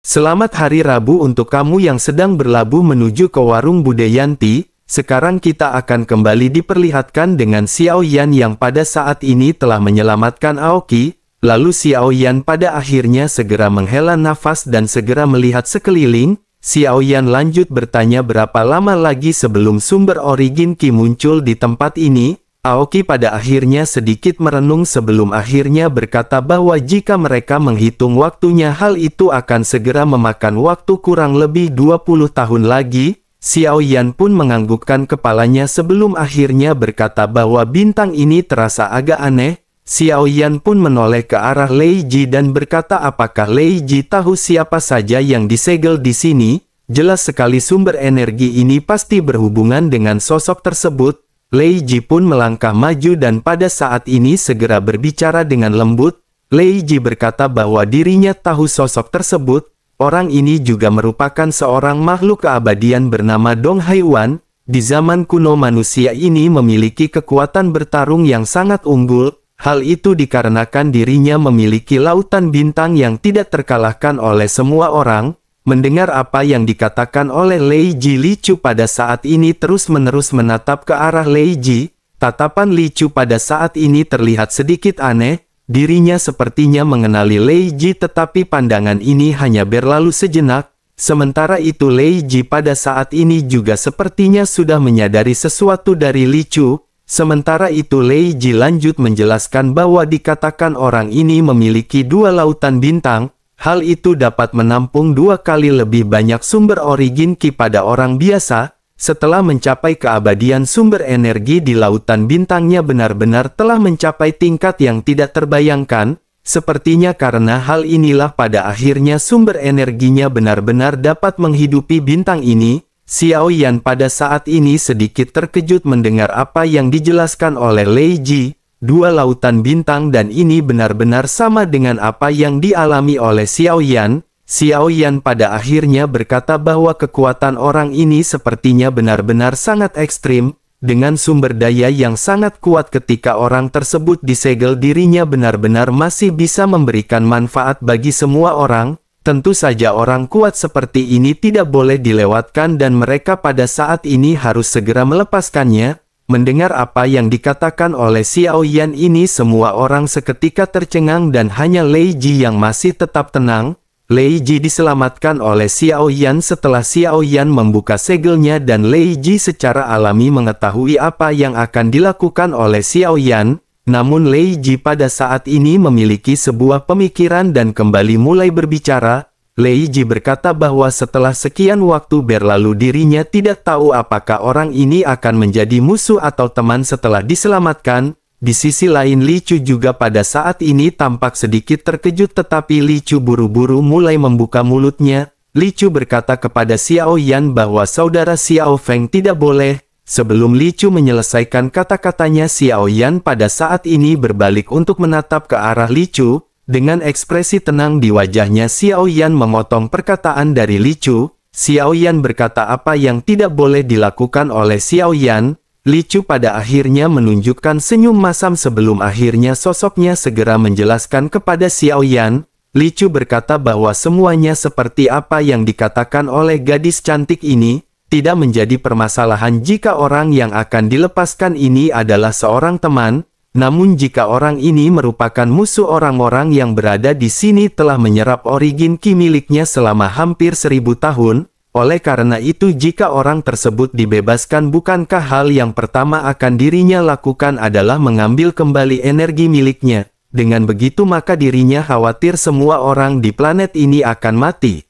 Selamat hari Rabu untuk kamu yang sedang berlabuh menuju ke warung Budayanti. Sekarang kita akan kembali diperlihatkan dengan Xiao Yan yang pada saat ini telah menyelamatkan Aoki. Lalu Xiao Yan pada akhirnya segera menghela nafas dan segera melihat sekeliling. Xiao Yan lanjut bertanya berapa lama lagi sebelum sumber origin Qi muncul di tempat ini. Aoki pada akhirnya sedikit merenung sebelum akhirnya berkata bahwa jika mereka menghitung waktunya hal itu akan segera memakan waktu kurang lebih 20 tahun lagi. Xiao Yan pun menganggukkan kepalanya sebelum akhirnya berkata bahwa bintang ini terasa agak aneh. Xiao Yan pun menoleh ke arah Lei Ji dan berkata apakah Lei Ji tahu siapa saja yang disegel di sini? Jelas sekali sumber energi ini pasti berhubungan dengan sosok tersebut. Lei Ji pun melangkah maju dan pada saat ini segera berbicara dengan lembut. Lei Ji berkata bahwa dirinya tahu sosok tersebut. Orang ini juga merupakan seorang makhluk keabadian bernama Dong Haiwan. Di zaman kuno manusia ini memiliki kekuatan bertarung yang sangat unggul. Hal itu dikarenakan dirinya memiliki lautan bintang yang tidak terkalahkan oleh semua orang. Mendengar apa yang dikatakan oleh Lei Ji, Li Chu pada saat ini terus-menerus menatap ke arah Lei Ji. Tatapan Li Chu pada saat ini terlihat sedikit aneh. Dirinya sepertinya mengenali Lei Ji tetapi pandangan ini hanya berlalu sejenak. Sementara itu Lei Ji pada saat ini juga sepertinya sudah menyadari sesuatu dari Li Chu. Sementara itu Lei Ji lanjut menjelaskan bahwa dikatakan orang ini memiliki dua lautan bintang. Hal itu dapat menampung 2 kali lebih banyak sumber origin Qi pada orang biasa. Setelah mencapai keabadian sumber energi di lautan bintangnya benar-benar telah mencapai tingkat yang tidak terbayangkan. Sepertinya karena hal inilah pada akhirnya sumber energinya benar-benar dapat menghidupi bintang ini. Xiao Yan pada saat ini sedikit terkejut mendengar apa yang dijelaskan oleh Lei Ji. 2 lautan bintang dan ini benar-benar sama dengan apa yang dialami oleh Xiao Yan. Xiao Yan pada akhirnya berkata bahwa kekuatan orang ini sepertinya benar-benar sangat ekstrim. Dengan sumber daya yang sangat kuat ketika orang tersebut disegel dirinya benar-benar masih bisa memberikan manfaat bagi semua orang. Tentu saja orang kuat seperti ini tidak boleh dilewatkan dan mereka pada saat ini harus segera melepaskannya. Mendengar apa yang dikatakan oleh Xiao Yan ini semua orang seketika tercengang dan hanya Lei Ji yang masih tetap tenang. Lei Ji diselamatkan oleh Xiao Yan setelah Xiao Yan membuka segelnya dan Lei Ji secara alami mengetahui apa yang akan dilakukan oleh Xiao Yan. Namun Lei Ji pada saat ini memiliki sebuah pemikiran dan kembali mulai berbicara. Lei Ji berkata bahwa setelah sekian waktu berlalu dirinya tidak tahu apakah orang ini akan menjadi musuh atau teman setelah diselamatkan. Di sisi lain Li Chu juga pada saat ini tampak sedikit terkejut tetapi Li Chu buru-buru mulai membuka mulutnya. Li Chu berkata kepada Xiao Yan bahwa saudara Xiao Feng tidak boleh. Sebelum Li Chu menyelesaikan kata-katanya Xiao Yan pada saat ini berbalik untuk menatap ke arah Li Chu. Dengan ekspresi tenang di wajahnya Xiao Yan memotong perkataan dari Li Chu. Xiao Yan berkata apa yang tidak boleh dilakukan oleh Xiao Yan. Li Chu pada akhirnya menunjukkan senyum masam sebelum akhirnya sosoknya segera menjelaskan kepada Xiao Yan. Li Chu berkata bahwa semuanya seperti apa yang dikatakan oleh gadis cantik ini. Tidak menjadi permasalahan jika orang yang akan dilepaskan ini adalah seorang teman. Namun jika orang ini merupakan musuh orang-orang yang berada di sini telah menyerap origin Qi miliknya selama hampir 1000 tahun. Oleh karena itu jika orang tersebut dibebaskan bukankah hal yang pertama akan dirinya lakukan adalah mengambil kembali energi miliknya. Dengan begitu maka dirinya khawatir semua orang di planet ini akan mati.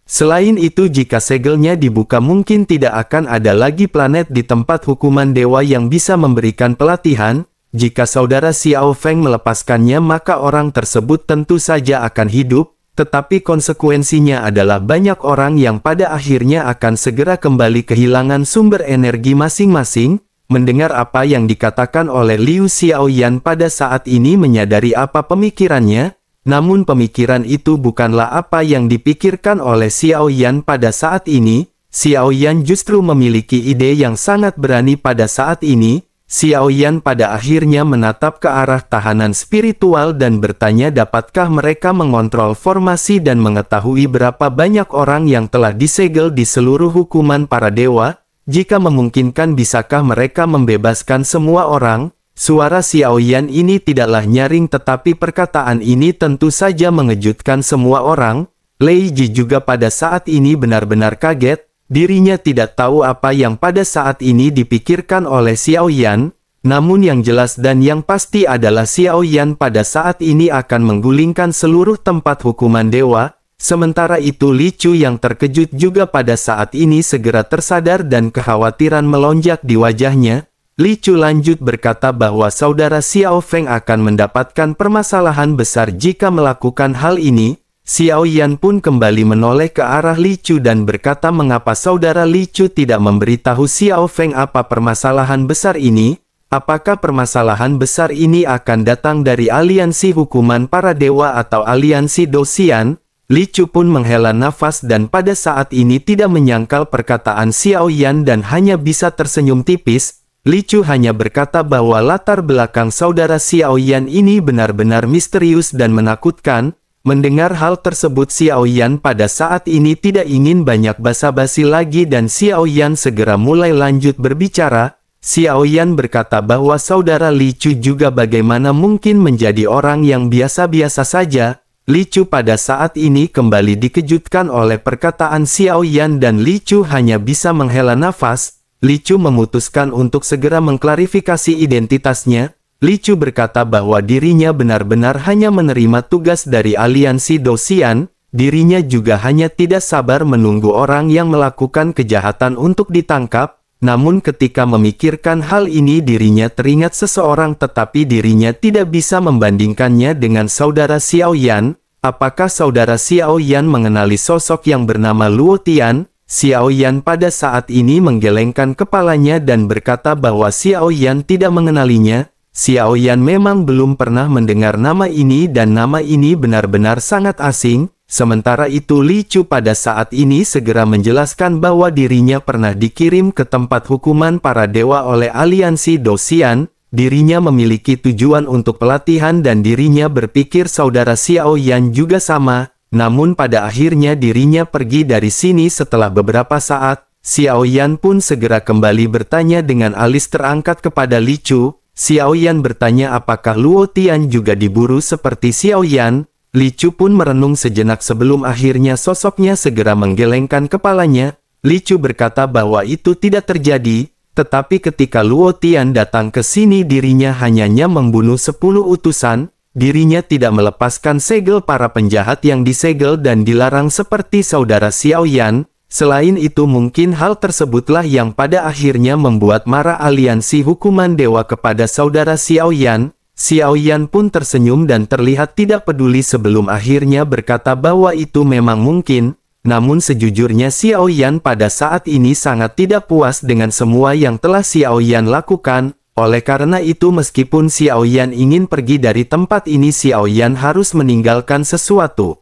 Selain itu jika segelnya dibuka mungkin tidak akan ada lagi planet di tempat hukuman dewa yang bisa memberikan pelatihan. Jika saudara Xiao Feng melepaskannya maka orang tersebut tentu saja akan hidup, tetapi konsekuensinya adalah banyak orang yang pada akhirnya akan segera kembali kehilangan sumber energi masing-masing. Mendengar apa yang dikatakan oleh Liu Xiaoyan pada saat ini menyadari apa pemikirannya, namun pemikiran itu bukanlah apa yang dipikirkan oleh Xiaoyan pada saat ini. Xiaoyan justru memiliki ide yang sangat berani pada saat ini. Xiao Yan pada akhirnya menatap ke arah tahanan spiritual dan bertanya dapatkah mereka mengontrol formasi dan mengetahui berapa banyak orang yang telah disegel di seluruh hukuman para dewa? Jika memungkinkan bisakah mereka membebaskan semua orang? Suara Xiao Yan ini tidaklah nyaring tetapi perkataan ini tentu saja mengejutkan semua orang. Lei Ji juga pada saat ini benar-benar kaget. Dirinya tidak tahu apa yang pada saat ini dipikirkan oleh Xiao Yan. Namun yang jelas dan yang pasti adalah Xiao Yan pada saat ini akan menggulingkan seluruh tempat hukuman dewa. Sementara itu Li Chu yang terkejut juga pada saat ini segera tersadar dan kekhawatiran melonjak di wajahnya. Li Chu lanjut berkata bahwa saudara Xiao Feng akan mendapatkan permasalahan besar jika melakukan hal ini. Xiao Yan pun kembali menoleh ke arah Li Chu dan berkata mengapa saudara Li Chu tidak memberitahu Xiao Feng apa permasalahan besar ini? Apakah permasalahan besar ini akan datang dari aliansi hukuman para dewa atau aliansi Dosian? Li Chu pun menghela nafas dan pada saat ini tidak menyangkal perkataan Xiao Yan dan hanya bisa tersenyum tipis. Li Chu hanya berkata bahwa latar belakang saudara Xiao Yan ini benar-benar misterius dan menakutkan. Mendengar hal tersebut Xiao Yan pada saat ini tidak ingin banyak basa-basi lagi dan Xiao Yan segera mulai lanjut berbicara. Xiao Yan berkata bahwa saudara Li Chu juga bagaimana mungkin menjadi orang yang biasa-biasa saja. Li Chu pada saat ini kembali dikejutkan oleh perkataan Xiao Yan dan Li Chu hanya bisa menghela nafas. Li Chu memutuskan untuk segera mengklarifikasi identitasnya. Li Chu berkata bahwa dirinya benar-benar hanya menerima tugas dari aliansi Dosian. Dirinya juga hanya tidak sabar menunggu orang yang melakukan kejahatan untuk ditangkap. Namun ketika memikirkan hal ini dirinya teringat seseorang tetapi dirinya tidak bisa membandingkannya dengan saudara Xiao Yan. Apakah saudara Xiao Yan mengenali sosok yang bernama Luo Tian? Xiao Yan pada saat ini menggelengkan kepalanya dan berkata bahwa Xiao Yan tidak mengenalinya. Xiao Yan memang belum pernah mendengar nama ini dan nama ini benar-benar sangat asing. Sementara itu Li Chu pada saat ini segera menjelaskan bahwa dirinya pernah dikirim ke tempat hukuman para dewa oleh aliansi Dosian. Dirinya memiliki tujuan untuk pelatihan dan dirinya berpikir saudara Xiao Yan juga sama. Namun pada akhirnya dirinya pergi dari sini setelah beberapa saat. Xiao Yan pun segera kembali bertanya dengan alis terangkat kepada Li Chu. Xiao Yan bertanya apakah Luo Tian juga diburu seperti Xiao Yan. Li Chu pun merenung sejenak sebelum akhirnya sosoknya segera menggelengkan kepalanya. Li Chu berkata bahwa itu tidak terjadi. Tetapi ketika Luo Tian datang ke sini dirinya hanya membunuh 10 utusan. Dirinya tidak melepaskan segel para penjahat yang disegel dan dilarang seperti saudara Xiao Yan. Selain itu mungkin hal tersebutlah yang pada akhirnya membuat marah aliansi hukuman dewa kepada saudara Xiao Yan. Xiao Yan pun tersenyum dan terlihat tidak peduli sebelum akhirnya berkata bahwa itu memang mungkin. Namun sejujurnya Xiao Yan pada saat ini sangat tidak puas dengan semua yang telah Xiao Yan lakukan. Oleh karena itu meskipun Xiao Yan ingin pergi dari tempat ini Xiao Yan harus meninggalkan sesuatu.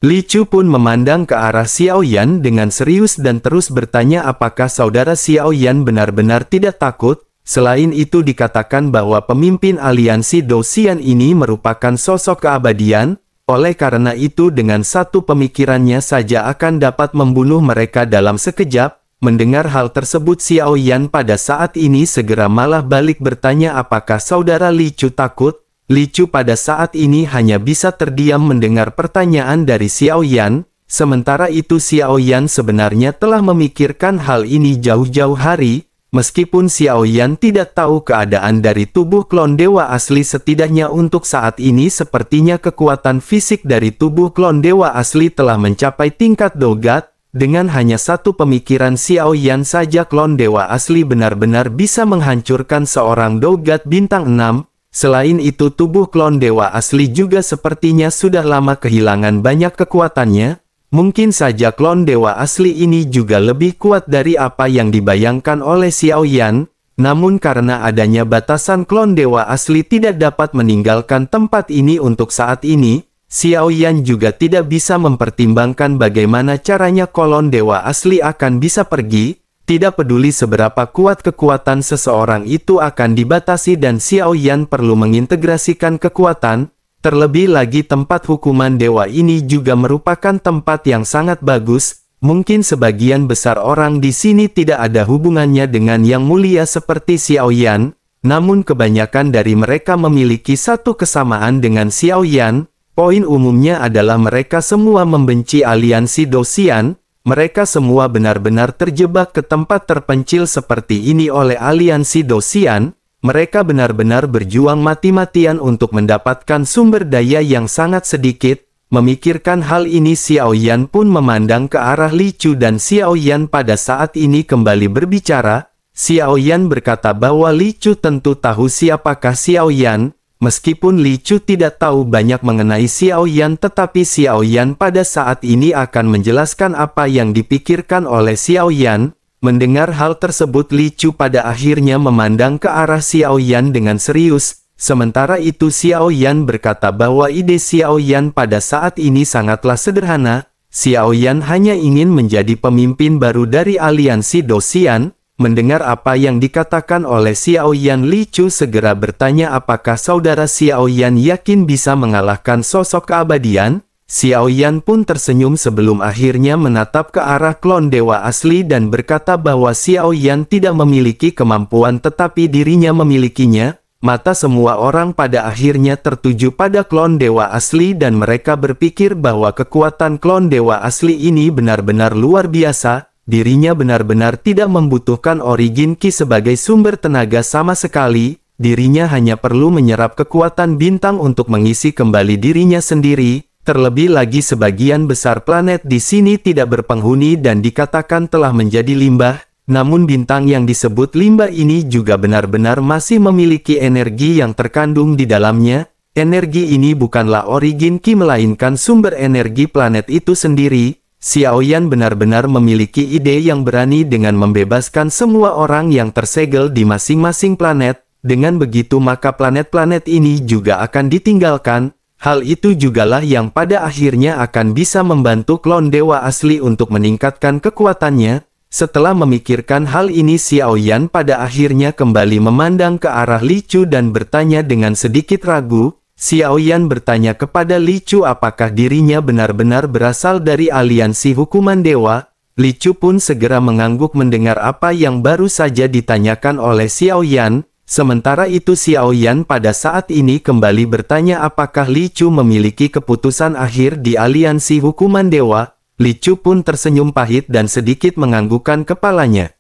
Li Chu pun memandang ke arah Xiao Yan dengan serius dan terus bertanya apakah saudara Xiao Yan benar-benar tidak takut. Selain itu dikatakan bahwa pemimpin aliansi Dosian ini merupakan sosok keabadian. Oleh karena itu dengan satu pemikirannya saja akan dapat membunuh mereka dalam sekejap. Mendengar hal tersebut Xiao Yan pada saat ini segera malah balik bertanya apakah saudara Li Chu takut. Li Chu pada saat ini hanya bisa terdiam mendengar pertanyaan dari Xiao Yan. Sementara itu Xiao Yan sebenarnya telah memikirkan hal ini jauh-jauh hari. Meskipun Xiao Yan tidak tahu keadaan dari tubuh klon dewa asli setidaknya untuk saat ini sepertinya kekuatan fisik dari tubuh klon dewa asli telah mencapai tingkat dogat. Dengan hanya satu pemikiran Xiao Yan saja klon dewa asli benar-benar bisa menghancurkan seorang dogat bintang 6. Selain itu tubuh klon dewa asli juga sepertinya sudah lama kehilangan banyak kekuatannya. Mungkin saja klon dewa asli ini juga lebih kuat dari apa yang dibayangkan oleh Xiao Yan. Namun karena adanya batasan klon dewa asli tidak dapat meninggalkan tempat ini untuk saat ini. Xiao Yan juga tidak bisa mempertimbangkan bagaimana caranya klon dewa asli akan bisa pergi. Tidak peduli seberapa kuat kekuatan seseorang itu akan dibatasi dan Xiao Yan perlu mengintegrasikan kekuatan, terlebih lagi tempat hukuman dewa ini juga merupakan tempat yang sangat bagus. Mungkin sebagian besar orang di sini tidak ada hubungannya dengan yang mulia seperti Xiao Yan, namun kebanyakan dari mereka memiliki satu kesamaan dengan Xiao Yan. Poin umumnya adalah mereka semua membenci aliansi Dosian. Mereka semua benar-benar terjebak ke tempat terpencil seperti ini oleh aliansi Dosian. Mereka benar-benar berjuang mati-matian untuk mendapatkan sumber daya yang sangat sedikit. Memikirkan hal ini, Xiao Yan pun memandang ke arah Li Chu dan Xiao Yan pada saat ini kembali berbicara. Xiao Yan berkata bahwa Li Chu tentu tahu siapakah Xiao Yan. Meskipun Li Chu tidak tahu banyak mengenai Xiao Yan, tetapi Xiao Yan pada saat ini akan menjelaskan apa yang dipikirkan oleh Xiao Yan. Mendengar hal tersebut, Li Chu pada akhirnya memandang ke arah Xiao Yan dengan serius. Sementara itu Xiao Yan berkata bahwa ide Xiao Yan pada saat ini sangatlah sederhana. Xiao Yan hanya ingin menjadi pemimpin baru dari aliansi Dosian. Mendengar apa yang dikatakan oleh Xiao Yan, Li Chu segera bertanya apakah saudara Xiao Yan yakin bisa mengalahkan sosok keabadian. Xiao Yan pun tersenyum sebelum akhirnya menatap ke arah klon dewa asli dan berkata bahwa Xiao Yan tidak memiliki kemampuan tetapi dirinya memilikinya. Mata semua orang pada akhirnya tertuju pada klon dewa asli dan mereka berpikir bahwa kekuatan klon dewa asli ini benar-benar luar biasa. Dirinya benar-benar tidak membutuhkan Origin Ki sebagai sumber tenaga sama sekali. Dirinya hanya perlu menyerap kekuatan bintang untuk mengisi kembali dirinya sendiri. Terlebih lagi sebagian besar planet di sini tidak berpenghuni dan dikatakan telah menjadi limbah. Namun bintang yang disebut limbah ini juga benar-benar masih memiliki energi yang terkandung di dalamnya. Energi ini bukanlah Origin Ki melainkan sumber energi planet itu sendiri. Xiao Yan benar-benar memiliki ide yang berani dengan membebaskan semua orang yang tersegel di masing-masing planet. Dengan begitu maka planet-planet ini juga akan ditinggalkan. Hal itu jugalah yang pada akhirnya akan bisa membantu klon dewa asli untuk meningkatkan kekuatannya. Setelah memikirkan hal ini, Xiao Yan pada akhirnya kembali memandang ke arah Li Chu dan bertanya dengan sedikit ragu. Xiao Yan bertanya kepada Li Chu apakah dirinya benar-benar berasal dari aliansi hukuman dewa. Li Chu pun segera mengangguk mendengar apa yang baru saja ditanyakan oleh Xiao Yan. Sementara itu Xiao Yan pada saat ini kembali bertanya apakah Li Chu memiliki keputusan akhir di aliansi hukuman dewa. Li Chu pun tersenyum pahit dan sedikit menganggukkan kepalanya.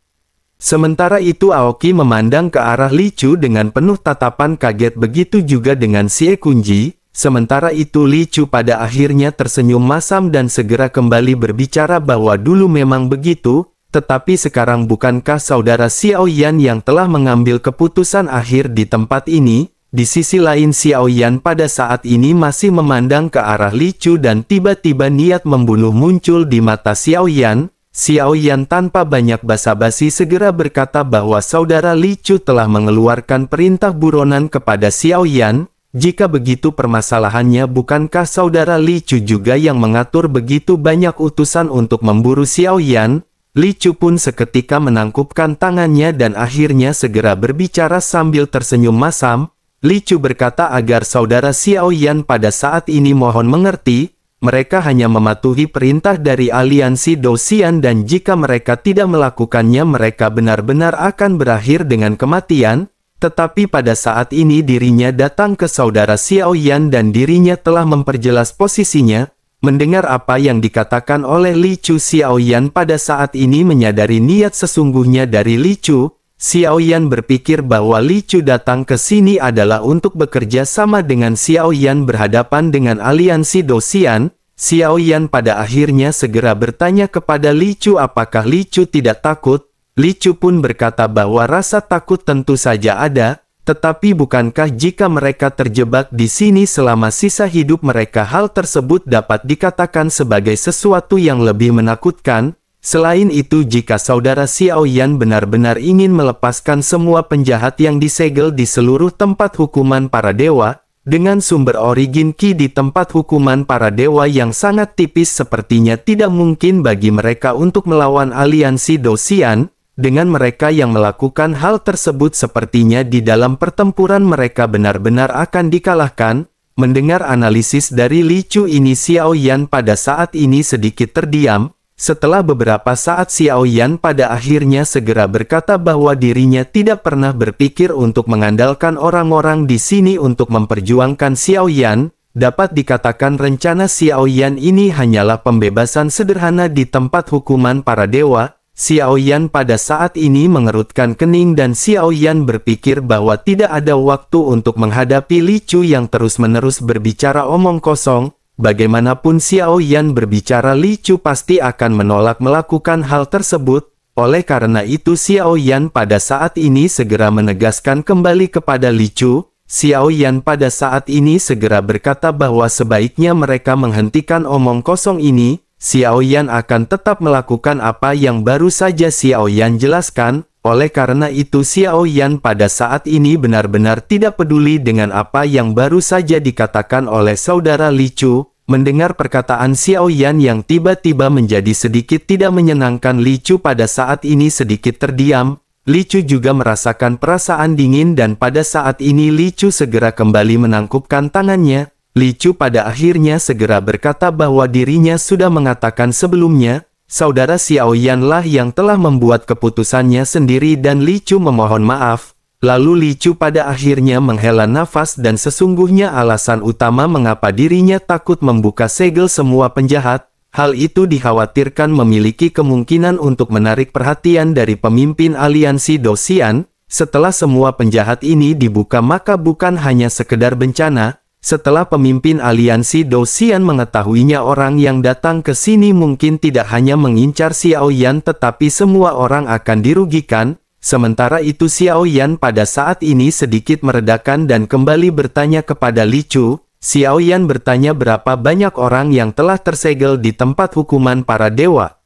Sementara itu Aoki memandang ke arah Li Chu dengan penuh tatapan kaget, begitu juga dengan Xie Kunji. Sementara itu Li Chu pada akhirnya tersenyum masam dan segera kembali berbicara bahwa dulu memang begitu, tetapi sekarang bukankah saudara Xiao Yan yang telah mengambil keputusan akhir di tempat ini? Di sisi lain Xiao Yan pada saat ini masih memandang ke arah Li Chu dan tiba-tiba niat membunuh muncul di mata Xiao Yan. Xiao Yan tanpa banyak basa-basi segera berkata bahwa saudara Li Chu telah mengeluarkan perintah buronan kepada Xiao Yan. Jika begitu permasalahannya, bukankah saudara Li Chu juga yang mengatur begitu banyak utusan untuk memburu Xiao Yan? Li Chu pun seketika menangkupkan tangannya dan akhirnya segera berbicara sambil tersenyum masam. Li Chu berkata agar saudara Xiao Yan pada saat ini mohon mengerti. Mereka hanya mematuhi perintah dari aliansi Dosian dan jika mereka tidak melakukannya mereka benar-benar akan berakhir dengan kematian. Tetapi pada saat ini dirinya datang ke saudara Xiao Yan dan dirinya telah memperjelas posisinya. Mendengar apa yang dikatakan oleh Li Chu, Xiao Yan pada saat ini menyadari niat sesungguhnya dari Li Chu. Xiao Yan berpikir bahwa Li Chu datang ke sini adalah untuk bekerja sama dengan Xiao Yan berhadapan dengan aliansi Dosian. Xiao Yan pada akhirnya segera bertanya kepada Li Chu apakah Li Chu tidak takut. Li Chu pun berkata bahwa rasa takut tentu saja ada, tetapi bukankah jika mereka terjebak di sini selama sisa hidup mereka hal tersebut dapat dikatakan sebagai sesuatu yang lebih menakutkan? Selain itu jika saudara Xiao Yan benar-benar ingin melepaskan semua penjahat yang disegel di seluruh tempat hukuman para dewa, dengan sumber Origin Ki di tempat hukuman para dewa yang sangat tipis sepertinya tidak mungkin bagi mereka untuk melawan aliansi Dosian. dengan mereka yang melakukan hal tersebut sepertinya di dalam pertempuran mereka benar-benar akan dikalahkan. Mendengar analisis dari Li Chu ini, Xiao Yan pada saat ini sedikit terdiam. Setelah beberapa saat, Xiao Yan pada akhirnya segera berkata bahwa dirinya tidak pernah berpikir untuk mengandalkan orang-orang di sini untuk memperjuangkan Xiao Yan. Dapat dikatakan rencana Xiao Yan ini hanyalah pembebasan sederhana di tempat hukuman para dewa. Xiao Yan pada saat ini mengerutkan kening dan Xiao Yan berpikir bahwa tidak ada waktu untuk menghadapi Li Chu yang terus-menerus berbicara omong kosong. Bagaimanapun Xiao Yan berbicara, Li Chu pasti akan menolak melakukan hal tersebut. Oleh karena itu Xiao Yan pada saat ini segera menegaskan kembali kepada Li Chu. Xiao Yan pada saat ini segera berkata bahwa sebaiknya mereka menghentikan omong kosong ini. Xiao Yan akan tetap melakukan apa yang baru saja Xiao Yan jelaskan. Oleh karena itu Xiao Yan pada saat ini benar-benar tidak peduli dengan apa yang baru saja dikatakan oleh saudara Li Chu. Mendengar perkataan Xiao Yan yang tiba-tiba menjadi sedikit tidak menyenangkan, Li Chu pada saat ini sedikit terdiam. Li Chu juga merasakan perasaan dingin dan pada saat ini Li Chu segera kembali menangkupkan tangannya. Li Chu pada akhirnya segera berkata bahwa dirinya sudah mengatakan sebelumnya, saudara Xiao Yan lah yang telah membuat keputusannya sendiri dan Li Chu memohon maaf. Lalu Li Chu pada akhirnya menghela nafas dan sesungguhnya alasan utama mengapa dirinya takut membuka segel semua penjahat, hal itu dikhawatirkan memiliki kemungkinan untuk menarik perhatian dari pemimpin aliansi Dosian. Setelah semua penjahat ini dibuka maka bukan hanya sekedar bencana. Setelah pemimpin aliansi Dosian mengetahuinya, orang yang datang ke sini mungkin tidak hanya mengincar Xiao Yan tetapi semua orang akan dirugikan. Sementara itu Xiao Yan pada saat ini sedikit meredakan dan kembali bertanya kepada Li Chu. Xiao Yan bertanya berapa banyak orang yang telah tersegel di tempat hukuman para dewa.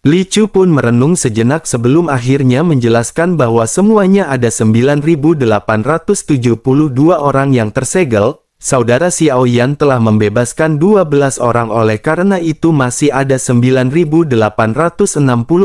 Li Chu pun merenung sejenak sebelum akhirnya menjelaskan bahwa semuanya ada 9.872 orang yang tersegel. Saudara Xiao Yan telah membebaskan 12 orang, oleh karena itu masih ada 9.860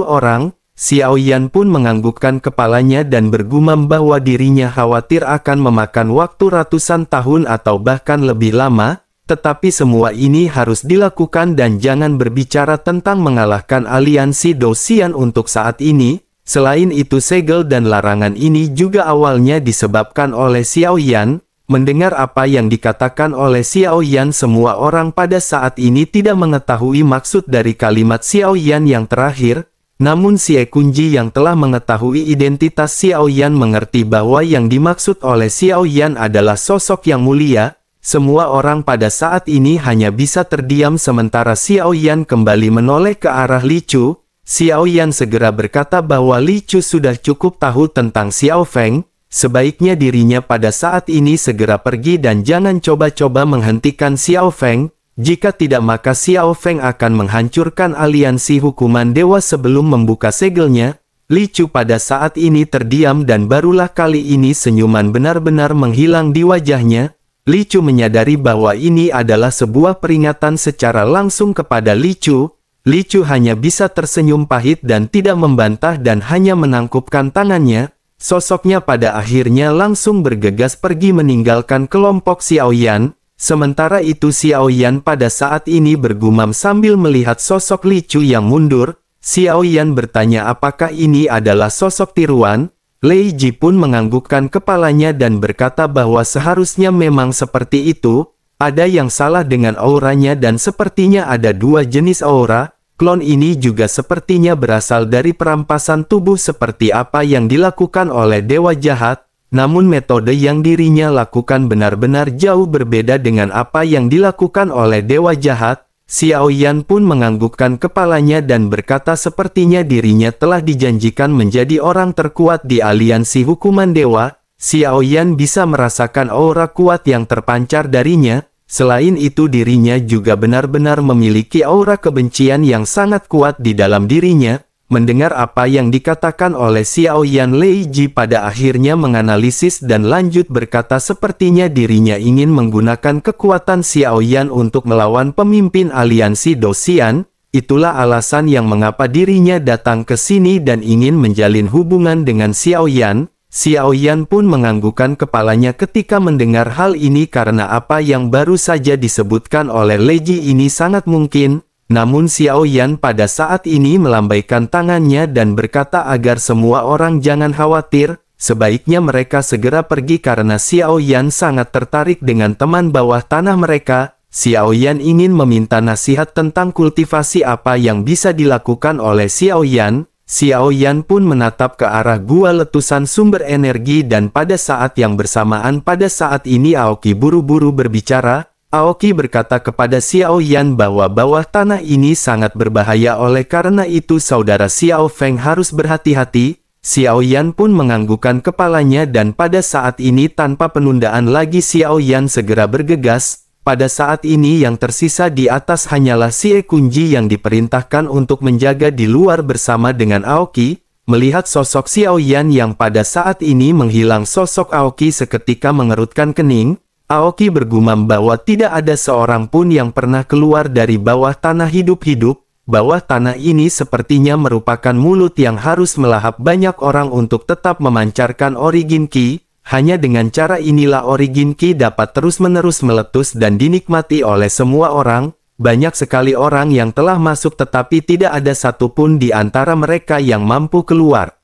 orang. Xiao Yan pun menganggukkan kepalanya dan bergumam bahwa dirinya khawatir akan memakan waktu ratusan tahun atau bahkan lebih lama. Tetapi semua ini harus dilakukan dan jangan berbicara tentang mengalahkan aliansi Dosian untuk saat ini. Selain itu segel dan larangan ini juga awalnya disebabkan oleh Xiao Yan. Mendengar apa yang dikatakan oleh Xiao Yan, semua orang pada saat ini tidak mengetahui maksud dari kalimat Xiao Yan yang terakhir. Namun Xie Kunji yang telah mengetahui identitas Xiao Yan mengerti bahwa yang dimaksud oleh Xiao Yan adalah sosok yang mulia. Semua orang pada saat ini hanya bisa terdiam sementara Xiao Yan kembali menoleh ke arah Li Chu. Xiao Yan segera berkata bahwa Li Chu sudah cukup tahu tentang Xiao Feng. Sebaiknya dirinya pada saat ini segera pergi dan jangan coba-coba menghentikan Xiao Feng. Jika tidak maka Xiao Feng akan menghancurkan aliansi hukuman dewa sebelum membuka segelnya. Li Chu pada saat ini terdiam dan barulah kali ini senyuman benar-benar menghilang di wajahnya. Li Chu menyadari bahwa ini adalah sebuah peringatan secara langsung kepada Li Chu. Li Chu hanya bisa tersenyum pahit dan tidak membantah dan hanya menangkupkan tangannya. Sosoknya pada akhirnya langsung bergegas pergi meninggalkan kelompok Xiao Yan. Sementara itu Xiao Yan pada saat ini bergumam sambil melihat sosok Li Chu yang mundur. Xiao Yan bertanya apakah ini adalah sosok tiruan. Lei Ji pun menganggukkan kepalanya dan berkata bahwa seharusnya memang seperti itu. Ada yang salah dengan auranya dan sepertinya ada dua jenis aura. Klon ini juga sepertinya berasal dari perampasan tubuh seperti apa yang dilakukan oleh dewa jahat. Namun metode yang dirinya lakukan benar-benar jauh berbeda dengan apa yang dilakukan oleh dewa jahat. Xiao Yan pun menganggukkan kepalanya dan berkata sepertinya dirinya telah dijanjikan menjadi orang terkuat di aliansi hukuman dewa. Xiao Yan bisa merasakan aura kuat yang terpancar darinya. Selain itu dirinya juga benar-benar memiliki aura kebencian yang sangat kuat di dalam dirinya. Mendengar apa yang dikatakan oleh Xiao Yan, Lei Ji pada akhirnya menganalisis dan lanjut berkata sepertinya dirinya ingin menggunakan kekuatan Xiao Yan untuk melawan pemimpin aliansi Dosian. itulah alasan yang mengapa dirinya datang ke sini dan ingin menjalin hubungan dengan Xiao Yan. Xiao Yan pun menganggukkan kepalanya ketika mendengar hal ini karena apa yang baru saja disebutkan oleh Leji ini sangat mungkin. Namun Xiao Yan pada saat ini melambaikan tangannya dan berkata agar semua orang jangan khawatir, sebaiknya mereka segera pergi karena Xiao Yan sangat tertarik dengan teman bawah tanah mereka. Xiao Yan ingin meminta nasihat tentang kultivasi apa yang bisa dilakukan oleh Xiao Yan. Xiao Yan pun menatap ke arah gua letusan sumber energi dan pada saat yang bersamaan pada saat ini Aoki buru-buru berbicara. Aoki berkata kepada Xiao Yan bahwa bawah tanah ini sangat berbahaya oleh karena itu saudara Xiao Feng harus berhati-hati. Xiao Yan pun menganggukkan kepalanya dan pada saat ini tanpa penundaan lagi Xiao Yan segera bergegas. Pada saat ini yang tersisa di atas hanyalah Xie Kunji yang diperintahkan untuk menjaga di luar bersama dengan Aoki. Melihat sosok Xiao Yan yang pada saat ini menghilang, sosok Aoki seketika mengerutkan kening. Aoki bergumam bahwa tidak ada seorang pun yang pernah keluar dari bawah tanah hidup-hidup. Bawah tanah ini sepertinya merupakan mulut yang harus melahap banyak orang untuk tetap memancarkan origin Qi. Hanya dengan cara inilah origin Qi dapat terus-menerus meletus dan dinikmati oleh semua orang. Banyak sekali orang yang telah masuk tetapi tidak ada satupun di antara mereka yang mampu keluar.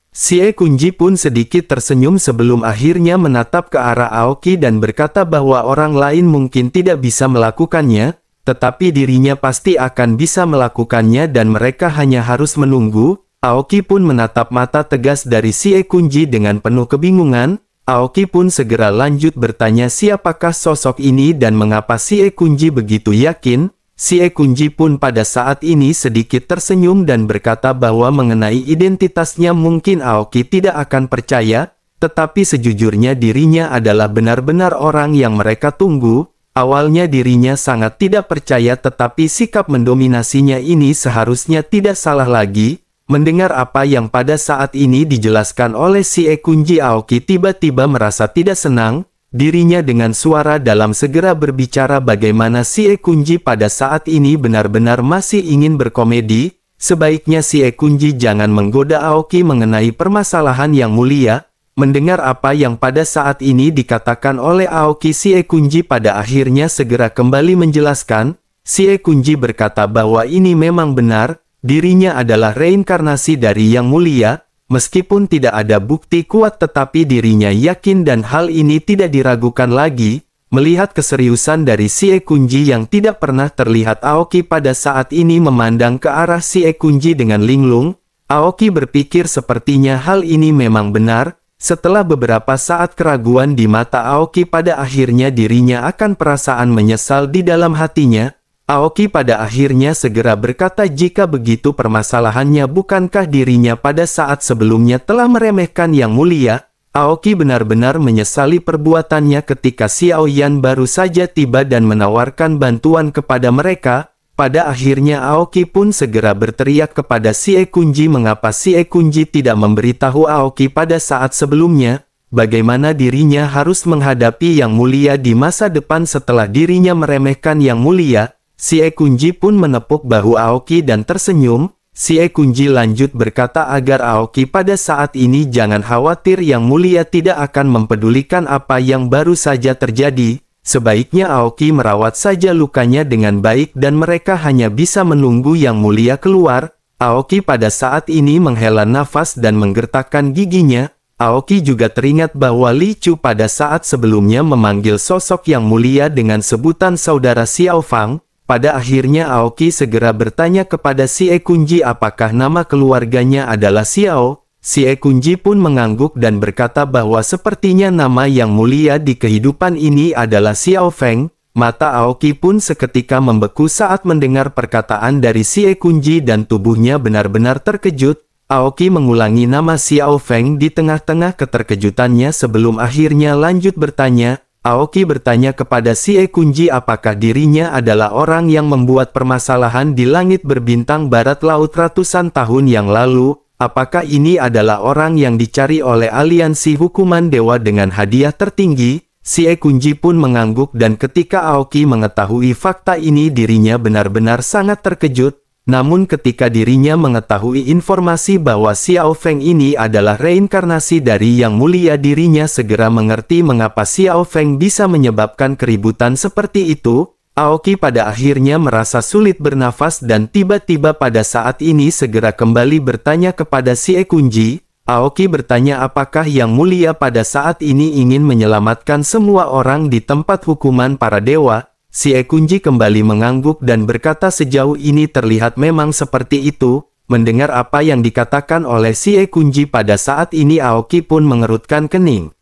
Xie Kunji pun sedikit tersenyum sebelum akhirnya menatap ke arah Aoki dan berkata bahwa orang lain mungkin tidak bisa melakukannya, tetapi dirinya pasti akan bisa melakukannya dan mereka hanya harus menunggu. Aoki pun menatap mata tegas dari Xie Kunji dengan penuh kebingungan. Aoki pun segera lanjut bertanya siapakah sosok ini dan mengapa Xie Kunji begitu yakin. Xie Kunji pun pada saat ini sedikit tersenyum dan berkata bahwa mengenai identitasnya mungkin Aoki tidak akan percaya, tetapi sejujurnya dirinya adalah benar-benar orang yang mereka tunggu. Awalnya dirinya sangat tidak percaya tetapi sikap mendominasinya ini seharusnya tidak salah lagi. Mendengar apa yang pada saat ini dijelaskan oleh Xie Kunji, Aoki tiba-tiba merasa tidak senang. Dirinya dengan suara dalam segera berbicara bagaimana Xie Kunji pada saat ini benar-benar masih ingin berkomedi. Sebaiknya Xie Kunji jangan menggoda Aoki mengenai permasalahan yang mulia. Mendengar apa yang pada saat ini dikatakan oleh Aoki, Xie Kunji pada akhirnya segera kembali menjelaskan. Xie Kunji berkata bahwa ini memang benar. Dirinya adalah reinkarnasi dari Yang Mulia, meskipun tidak ada bukti kuat tetapi dirinya yakin dan hal ini tidak diragukan lagi. Melihat keseriusan dari Xie Kunji yang tidak pernah terlihat, Aoki pada saat ini memandang ke arah Xie Kunji dengan linglung. Aoki berpikir sepertinya hal ini memang benar. Setelah beberapa saat keraguan di mata Aoki, pada akhirnya dirinya akan perasaan menyesal di dalam hatinya. Aoki pada akhirnya segera berkata jika begitu permasalahannya bukankah dirinya pada saat sebelumnya telah meremehkan Yang Mulia? Aoki benar-benar menyesali perbuatannya ketika Xiao Yan baru saja tiba dan menawarkan bantuan kepada mereka. Pada akhirnya Aoki pun segera berteriak kepada Xie Kunji mengapa Xie Kunji tidak memberitahu Aoki pada saat sebelumnya. Bagaimana dirinya harus menghadapi Yang Mulia di masa depan setelah dirinya meremehkan Yang Mulia. Xie Kunji pun menepuk bahu Aoki dan tersenyum. Xie Kunji lanjut berkata agar Aoki pada saat ini jangan khawatir, Yang Mulia tidak akan mempedulikan apa yang baru saja terjadi. Sebaiknya Aoki merawat saja lukanya dengan baik dan mereka hanya bisa menunggu Yang Mulia keluar. Aoki pada saat ini menghela nafas dan menggertakkan giginya. Aoki juga teringat bahwa Li Chu pada saat sebelumnya memanggil sosok Yang Mulia dengan sebutan saudara Xiao Fang. Pada akhirnya Aoki segera bertanya kepada Xie Kunji apakah nama keluarganya adalah Xiao. Xie Kunji pun mengangguk dan berkata bahwa sepertinya nama Yang Mulia di kehidupan ini adalah Xiao Feng. Mata Aoki pun seketika membeku saat mendengar perkataan dari Xie Kunji dan tubuhnya benar-benar terkejut. Aoki mengulangi nama Xiao Feng di tengah-tengah keterkejutannya sebelum akhirnya lanjut bertanya. Aoki bertanya kepada Xie Kunji apakah dirinya adalah orang yang membuat permasalahan di langit berbintang barat laut ratusan tahun yang lalu. Apakah ini adalah orang yang dicari oleh aliansi hukuman dewa dengan hadiah tertinggi? Xie Kunji pun mengangguk dan ketika Aoki mengetahui fakta ini dirinya benar-benar sangat terkejut. Namun ketika dirinya mengetahui informasi bahwa Xiao Feng ini adalah reinkarnasi dari Yang Mulia, dirinya segera mengerti mengapa Xiao Feng bisa menyebabkan keributan seperti itu. Aoki pada akhirnya merasa sulit bernafas dan tiba-tiba pada saat ini segera kembali bertanya kepada Xie Kunji. Aoki bertanya apakah Yang Mulia pada saat ini ingin menyelamatkan semua orang di tempat hukuman para dewa. Xie Kunji kembali mengangguk dan berkata sejauh ini terlihat memang seperti itu. Mendengar apa yang dikatakan oleh Xie Kunji pada saat ini Aoki pun mengerutkan kening.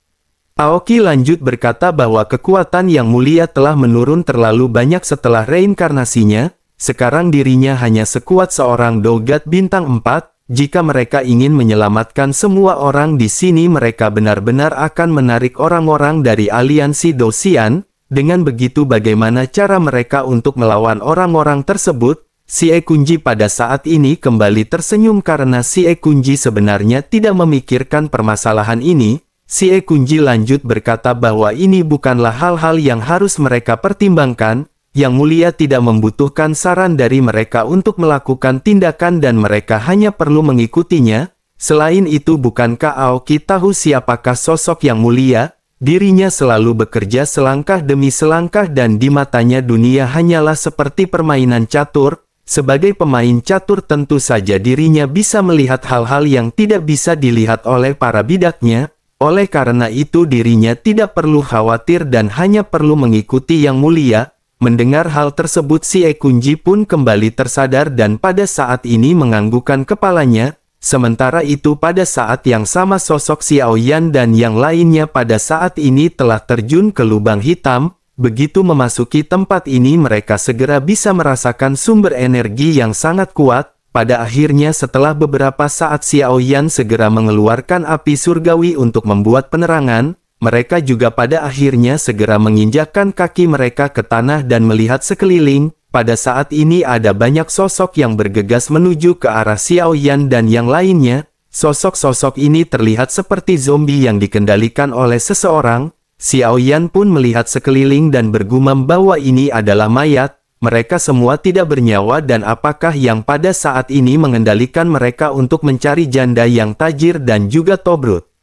Aoki lanjut berkata bahwa kekuatan Yang Mulia telah menurun terlalu banyak setelah reinkarnasinya. Sekarang dirinya hanya sekuat seorang Dogat bintang 4. Jika mereka ingin menyelamatkan semua orang di sini, mereka benar-benar akan menarik orang-orang dari aliansi Dosian. Dengan begitu bagaimana cara mereka untuk melawan orang-orang tersebut? Xie Kunji pada saat ini kembali tersenyum karena Xie Kunji sebenarnya tidak memikirkan permasalahan ini. Xie Kunji lanjut berkata bahwa ini bukanlah hal-hal yang harus mereka pertimbangkan. Yang Mulia tidak membutuhkan saran dari mereka untuk melakukan tindakan dan mereka hanya perlu mengikutinya. Selain itu, bukankah Aoki tahu siapakah sosok Yang Mulia? Dirinya selalu bekerja selangkah demi selangkah dan di matanya dunia hanyalah seperti permainan catur. Sebagai pemain catur tentu saja dirinya bisa melihat hal-hal yang tidak bisa dilihat oleh para bidaknya. Oleh karena itu dirinya tidak perlu khawatir dan hanya perlu mengikuti Yang Mulia. Mendengar hal tersebut Xie Kunji pun kembali tersadar dan pada saat ini menganggukkan kepalanya. Sementara itu pada saat yang sama sosok Xiao Yan dan yang lainnya pada saat ini telah terjun ke lubang hitam. Begitu memasuki tempat ini mereka segera bisa merasakan sumber energi yang sangat kuat. Pada akhirnya setelah beberapa saat Xiao Yan segera mengeluarkan api surgawi untuk membuat penerangan. Mereka juga pada akhirnya segera menginjakkan kaki mereka ke tanah dan melihat sekeliling. Pada saat ini ada banyak sosok yang bergegas menuju ke arah Xiao Yan dan yang lainnya. Sosok-sosok ini terlihat seperti zombie yang dikendalikan oleh seseorang. Xiao Yan pun melihat sekeliling dan bergumam bahwa ini adalah mayat. Mereka semua tidak bernyawa dan apakah yang pada saat ini mengendalikan mereka untuk mencari janda yang tajir dan juga Tobrut?